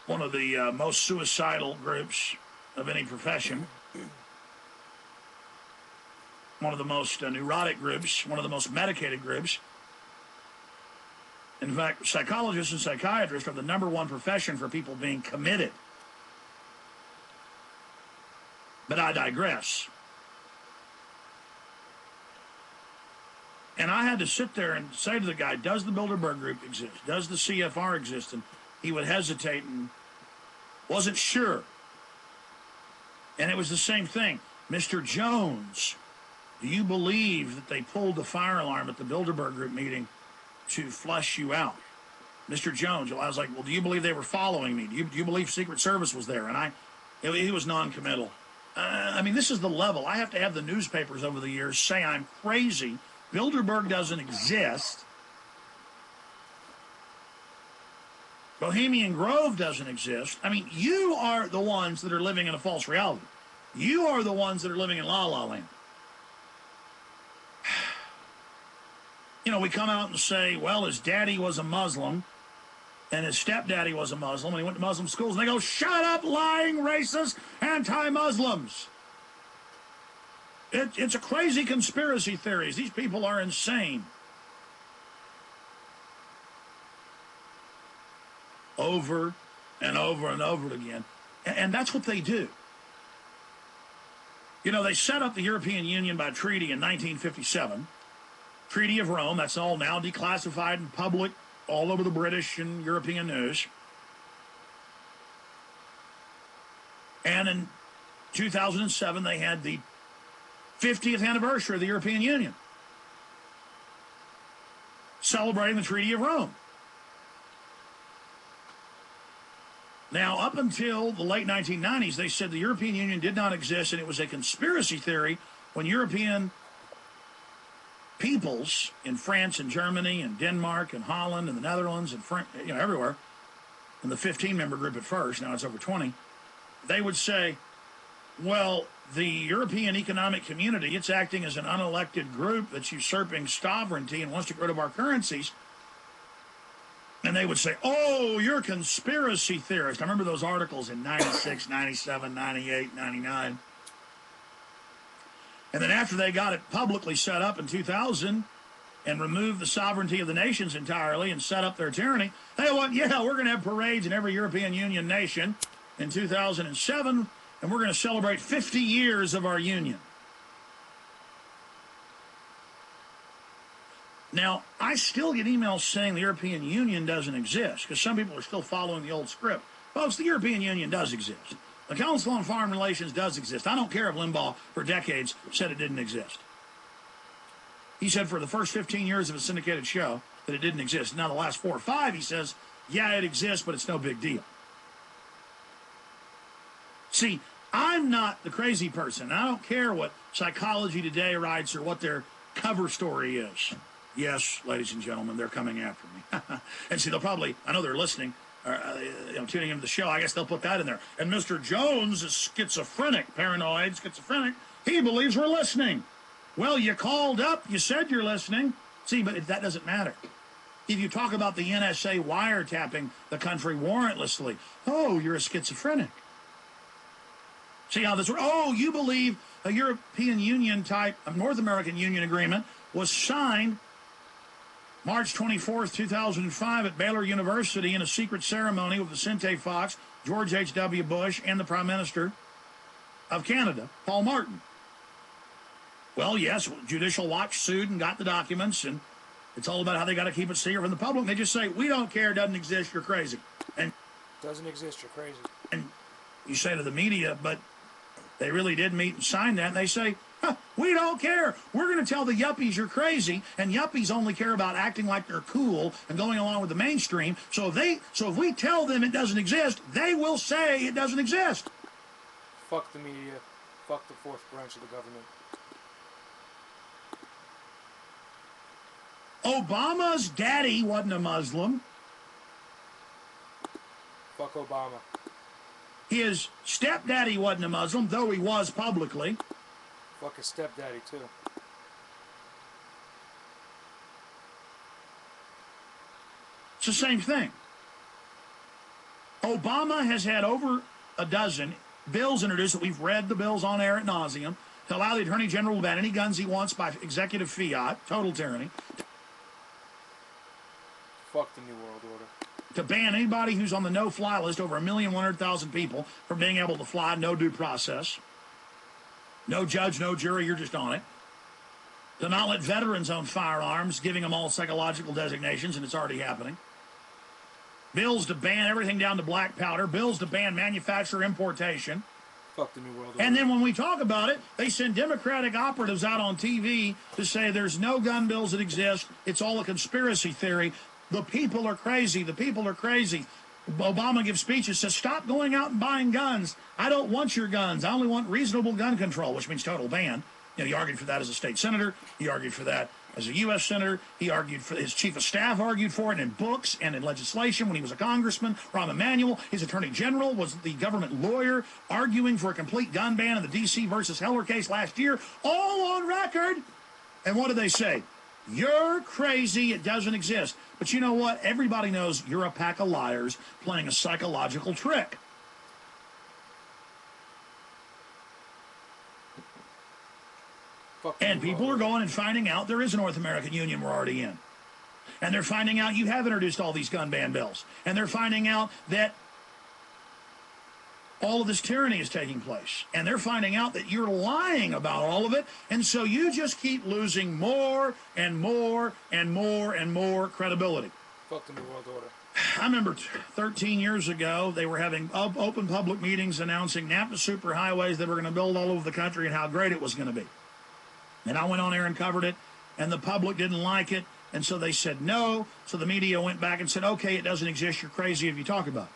one of the most suicidal groups of any profession, one of the most neurotic groups, one of the most medicated groups. In fact, psychologists and psychiatrists are the #1 profession for people being committed. But I digress. And I had to sit there and say to the guy, does the Bilderberg Group exist? Does the CFR exist? And he would hesitate and wasn't sure. And it was the same thing. Mr. Jones, do you believe that they pulled the fire alarm at the Bilderberg Group meeting to flush you out? Mr. Jones, I was like, well, do you believe they were following me? Do you believe Secret Service was there? And he was non-committal. I mean, this is the level. I have to have the newspapers over the years say I'm crazy. Bilderberg doesn't exist. Bohemian Grove doesn't exist. I mean, you are the ones that are living in a false reality. You are the ones that are living in La La Land. You know, we come out and say, well, his daddy was a Muslim and his stepdaddy was a Muslim and he went to Muslim schools. And they go, shut up, lying, racist, anti-Muslims. It's a crazy conspiracy theories. These people are insane. Over and over and over again. And that's what they do. You know, they set up the European Union by treaty in 1957. Treaty of Rome, that's all now declassified and public all over the British and European news. And in 2007, they had the 50th anniversary of the European Union, celebrating the Treaty of Rome. Now, up until the late 1990s, they said the European Union did not exist, and it was a conspiracy theory when European peoples in France and Germany and Denmark and Holland and the Netherlands and everywhere, in the 15-member group at first, now it's over 20, they would say, well, the European Economic Community, it's acting as an unelected group that's usurping sovereignty and wants to get rid of our currencies. And they would say, oh, you're a conspiracy theorist. I remember those articles in 96, 97, 98, 99. And then after they got it publicly set up in 2000 and removed the sovereignty of the nations entirely and set up their tyranny, they went, yeah, we're going to have parades in every European Union nation in 2007, and we're going to celebrate 50 years of our union. Now, I still get emails saying the European Union doesn't exist because some people are still following the old script. Folks, the European Union does exist. The Council on Foreign Relations does exist. I don't care if Limbaugh for decades said it didn't exist. He said for the first 15 years of a syndicated show that it didn't exist. Now the last 4 or 5, he says, yeah, it exists, but it's no big deal. See, I'm not the crazy person. I don't care what Psychology Today writes or what their cover story is. Yes, ladies and gentlemen, they're coming after me. And see, they'll probably, I know they're listening, tuning into the show. I guess they'll put that in there. And Mr. Jones is schizophrenic, paranoid, schizophrenic. He believes we're listening. Well, you called up, you said you're listening. See, but that doesn't matter. If you talk about the NSA wiretapping the country warrantlessly, oh, you're a schizophrenic. See how this works? Oh, you believe a European Union type of North American Union agreement was signed March 24th, 2005 at Baylor University in a secret ceremony with Vicente Fox, George H.W. Bush, and the Prime Minister of Canada, Paul Martin. Well, yes, Judicial Watch sued and got the documents, and it's all about how they got to keep it secret from the public. And they just say, we don't care, doesn't exist, you're crazy. And doesn't exist, you're crazy. And you say to the media, but they really did meet and sign that, and they say, we don't care. We're going to tell the yuppies you're crazy, and yuppies only care about acting like they're cool and going along with the mainstream. So if we tell them it doesn't exist, they will say it doesn't exist. Fuck the media. Fuck the fourth branch of the government. Obama's daddy wasn't a Muslim. Fuck Obama. His stepdaddy wasn't a Muslim, though he was publicly. Fuck his stepdaddy, too. It's the same thing. Obama has had over a dozen bills introduced that we've read the bills on air at nauseum to allow the Attorney General to ban any guns he wants by executive fiat, total tyranny. Fuck the New World Order. To ban anybody who's on the no-fly list, over 1,100,000 people, from being able to fly, no due process. No judge, no jury, you're just on it. To not let veterans own firearms, giving them all psychological designations, and it's already happening. Bills to ban everything down to black powder. Bills to ban manufacturer importation. Fuck the New World Order. And then when we talk about it, they send Democratic operatives out on TV to say there's no gun bills that exist. It's all a conspiracy theory. The people are crazy. The people are crazy. Obama gives speeches, says, stop going out and buying guns. I don't want your guns. I only want reasonable gun control, which means total ban. You know, he argued for that as a state senator. He argued for that as a U.S. senator. He argued for, his chief of staff argued for it in books and in legislation when he was a congressman. Rahm Emanuel, his attorney general, was the government lawyer arguing for a complete gun ban in the D.C. versus Heller case last year, all on record. And what did they say? You're crazy. It doesn't exist. But you know what? Everybody knows you're a pack of liars playing a psychological trick. And people are going and finding out there is a North American Union we're already in. And they're finding out you have introduced all these gun ban bills. And they're finding out that all of this tyranny is taking place. And they're finding out that you're lying about all of it. And so you just keep losing more and more and more and more credibility. Fuck the New World Order. I remember 13 years ago, they were having open public meetings announcing NAFTA superhighways that were going to build all over the country and how great it was going to be. And I went on air and covered it, and the public didn't like it, and so they said no. So the media went back and said, okay, it doesn't exist. You're crazy if you talk about it.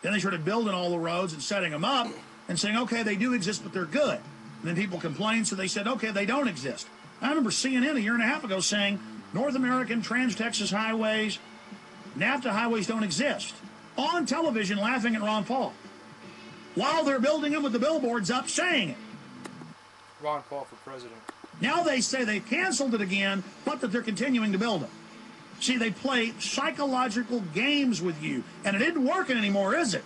Then they started building all the roads and setting them up and saying, okay, they do exist, but they're good. And then people complained, so they said, okay, they don't exist. I remember CNN a year and a half ago saying North American Trans-Texas highways, NAFTA highways don't exist. On television laughing at Ron Paul while they're building them with the billboards up saying it. Ron Paul for president. Now they say they've canceled it again, but that they're continuing to build them. See, they play psychological games with you, and it isn't working anymore, is it?